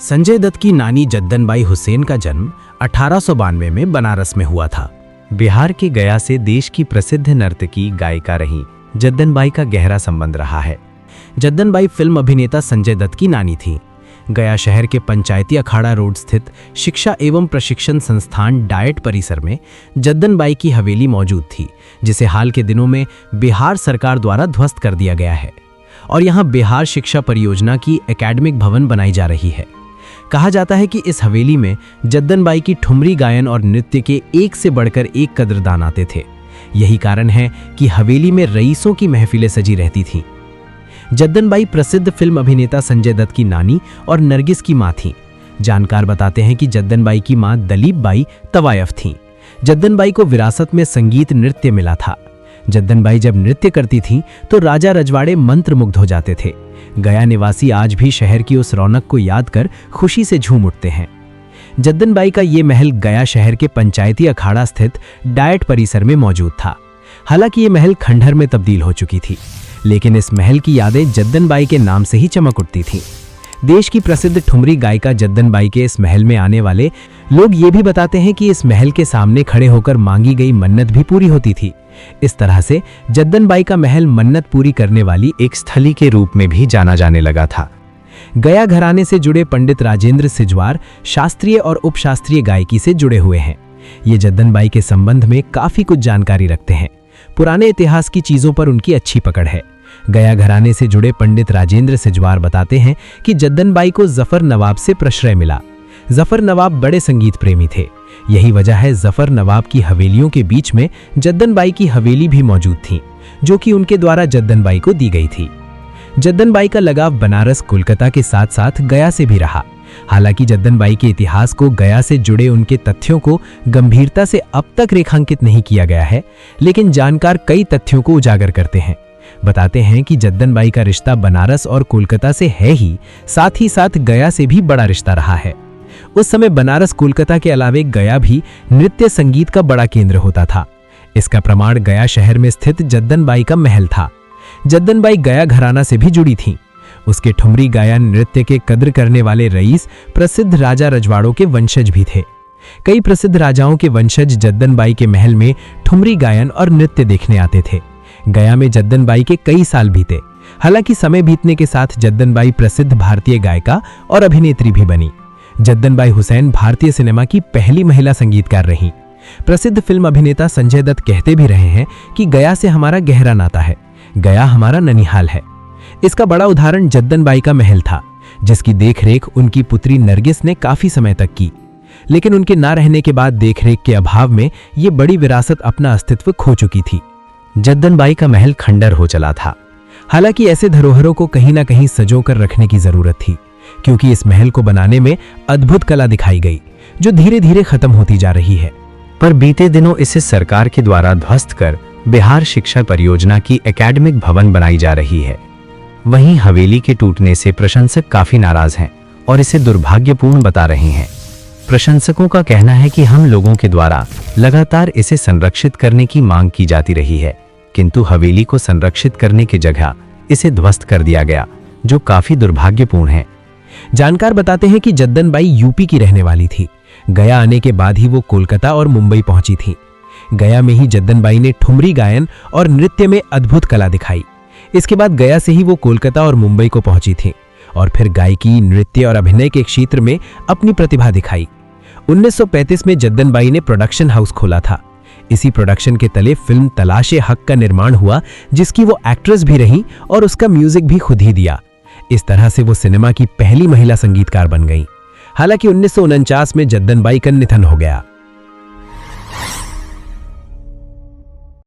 संजय दत्त की नानी जद्दनबाई हुसैन का जन्म 1892 में बनारस में हुआ था। बिहार के गया से देश की प्रसिद्ध नर्तकी गायिका रही जद्दनबाई का गहरा संबंध रहा है। जद्दनबाई फिल्म अभिनेता संजय दत्त की नानी थी। गया शहर के पंचायती अखाड़ा रोड स्थित शिक्षा एवं प्रशिक्षण संस्थान डायट परिसर में जद्दनबाई की हवेली मौजूद थी, जिसे हाल के दिनों में बिहार सरकार द्वारा ध्वस्त कर दिया गया है और यहाँ बिहार शिक्षा परियोजना की एकेडमिक भवन बनाई जा रही है। कहा जाता है कि इस हवेली में जद्दनबाई की ठुमरी गायन और नृत्य के एक से बढ़कर एक कद्रदान आते थे। यही कारण है कि हवेली में रईसों की महफिलें सजी रहती थीं। जद्दनबाई प्रसिद्ध फिल्म अभिनेता संजय दत्त की नानी और नरगिस की मां थीं। जानकार बताते हैं कि जद्दनबाई की मां दलीप बाई तवायफ थीं। जद्दनबाई को विरासत में संगीत नृत्य मिला था। जद्दनबाई जब नृत्य करती थीं तो राजा रजवाड़े मंत्रमुग्ध हो जाते थे। गया निवासी आज भी शहर की उस रौनक को याद कर खुशी से झूम उठते हैं। जद्दनबाई का ये महल गया शहर के पंचायती अखाड़ा स्थित डायट परिसर में मौजूद था। हालांकि ये महल खंडहर में तब्दील हो चुकी थी, लेकिन इस महल की यादें जद्दनबाई के नाम से ही चमक उठती थीं। देश की प्रसिद्ध ठुमरी गायिका जद्दनबाई के इस महल में आने वाले लोग ये भी बताते हैं कि इस महल के सामने खड़े होकर मांगी गई मन्नत भी पूरी होती थी। इस तरह से जद्दनबाई का महल मन्नत पूरी करने वाली एक स्थली के रूप में भी जाना जाने लगा था। गया घराने से जुड़े पंडित राजेंद्र सिजवार शास्त्रीय और उपशास्त्रीय गायकी से जुड़े हुए हैं। ये जद्दनबाई के संबंध में काफी कुछ जानकारी रखते हैं। पुराने इतिहास की चीजों पर उनकी अच्छी पकड़ है। गया घराने से जुड़े पंडित राजेंद्र सिजवार बताते हैं कि जद्दनबाई को जफर नवाब से प्रश्रय मिला। जफर नवाब बड़े संगीत प्रेमी थे। यही वजह है जफर नवाब की हवेलियों के बीच में जद्दनबाई की हवेली भी मौजूद थी, जो कि उनके द्वारा जद्दनबाई को दी गई थी। जद्दनबाई का लगाव बनारस कोलकाता के साथ साथ गया से भी रहा। हालांकि जद्दनबाई के इतिहास को गया से जुड़े उनके तथ्यों को गंभीरता से अब तक रेखांकित नहीं किया गया है, लेकिन जानकार कई तथ्यों को उजागर करते हैं। बताते हैं कि जद्दनबाई का रिश्ता बनारस और कोलकाता से है ही साथ गया से भी बड़ा रिश्ता रहा है। उस समय बनारस कोलकाता के अलावे गया भी नृत्य संगीत का बड़ा केंद्र होता था। इसका प्रमाण गया शहर में स्थित जद्दनबाई का महल था। जद्दनबाई गया घराना से भी जुड़ी थीं। उसके ठुमरी गायन नृत्य के कद्र करने वाले रईस प्रसिद्ध राजा रजवाड़ों के वंशज भी थे। कई प्रसिद्ध राजाओं के वंशज जद्दनबाई के महल में ठुमरी गायन और नृत्य देखने आते थे। गया में जद्दनबाई के कई साल बीते। हालांकि समय बीतने के साथ जद्दनबाई प्रसिद्ध भारतीय गायिका और अभिनेत्री भी बनी। जद्दनबाई हुसैन भारतीय सिनेमा की पहली महिला संगीतकार रहीं। प्रसिद्ध फिल्म अभिनेता संजय दत्त कहते भी रहे हैं कि गया से हमारा गहरा नाता है, गया हमारा ननिहाल है। इसका बड़ा उदाहरण जद्दनबाई का महल था, जिसकी देखरेख उनकी पुत्री नरगिस ने काफी समय तक की। लेकिन उनके ना रहने के बाद देखरेख के अभाव में ये बड़ी विरासत अपना अस्तित्व खो चुकी थी। जद्दनबाई का महल खंडर हो चला था। हालांकि ऐसे धरोहरों को कहीं ना कहीं सजो कर रखने की जरूरत थी, क्योंकि इस महल को बनाने में अद्भुत कला दिखाई गई, जो धीरे धीरे खत्म होती जा रही है। पर बीते दिनों इसे सरकार के द्वारा ध्वस्त कर बिहार शिक्षा परियोजना की एकेडमिक भवन बनाई जा रही है। वहीं हवेली के टूटने से प्रशंसक काफी नाराज हैं और इसे दुर्भाग्यपूर्ण बता रहे हैं। प्रशंसकों का कहना है कि हम लोगों के द्वारा लगातार इसे संरक्षित करने की मांग की जाती रही है, किंतु हवेली को संरक्षित करने की जगह इसे ध्वस्त कर दिया गया, जो काफी दुर्भाग्यपूर्ण है। जानकार बताते हैं कि जद्दनबाई यूपी की रहने वाली थी। गया आने के बाद ही वो कोलकाता और मुंबई पहुंची थी। गया में ही जद्दनबाई ने ठुमरी गायन और नृत्य में अद्भुत कला दिखाई। इसके बाद गया से ही वो कोलकाता और मुंबई को पहुंची थी और फिर गायकी, नृत्य और अभिनय के क्षेत्र में अपनी प्रतिभा दिखाई। 1935 में जद्दनबाई ने प्रोडक्शन हाउस खोला था। इसी प्रोडक्शन के तले फिल्म तलाशे हक का निर्माण हुआ, जिसकी वो एक्ट्रेस भी रहीं और उसका म्यूजिक भी खुद ही दिया। इस तरह से वो सिनेमा की पहली महिला संगीतकार बन गईं। हालांकि 1949 में जद्दनबाई का निधन हो गया।